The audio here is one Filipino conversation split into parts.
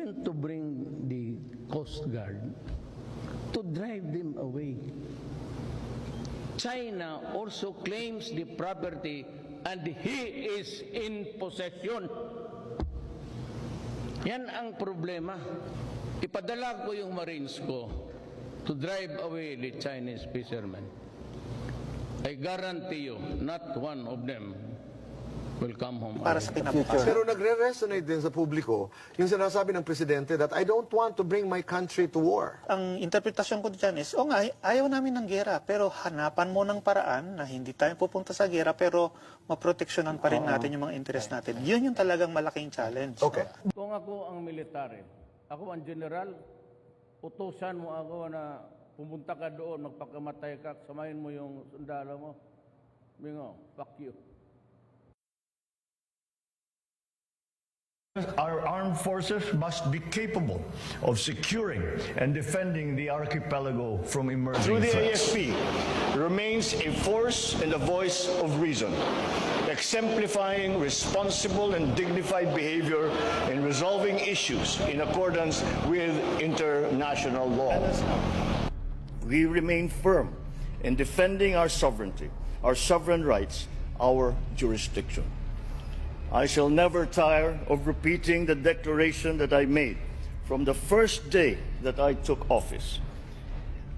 went to bring the Coast Guard to drive them away. China also claims the property and he is in possession. Yan ang problema. Ipadala ko yung Marines ko to drive away the Chinese fishermen. I guarantee you, not one of them will come home. Para sa kinabukasan. Pero nagre-resonate din sa publiko yung sinasabi ng Presidente that I don't want to bring my country to war. Ang interpretasyon ko dyan is, nga, ayaw namin ng gera, pero hanapan mo ng paraan na hindi tayo pupunta sa gera, pero maproteksyonan pa rin natin yung mga interest natin. Yun yung talagang malaking challenge. Okay. Kung ako ang military, ako ang general, utusan mo ako na pumunta ka doon, magpakamatay ka, samahin mo yung sundalo mo. Bingo, fuck you. Our armed forces must be capable of securing and defending the archipelago from emerging Through the threats. AFP remains a force and a voice of reason, exemplifying responsible and dignified behavior in resolving issues in accordance with international law. We remain firm in defending our sovereignty, our sovereign rights, our jurisdiction. I shall never tire of repeating the declaration that I made from the first day that I took office.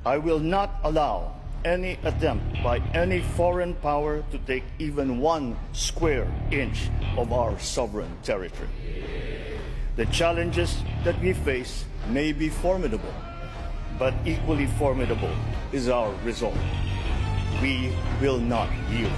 I will not allow any attempt by any foreign power to take even 1 square inch of our sovereign territory. The challenges that we face may be formidable, but equally formidable is our resolve. We will not yield.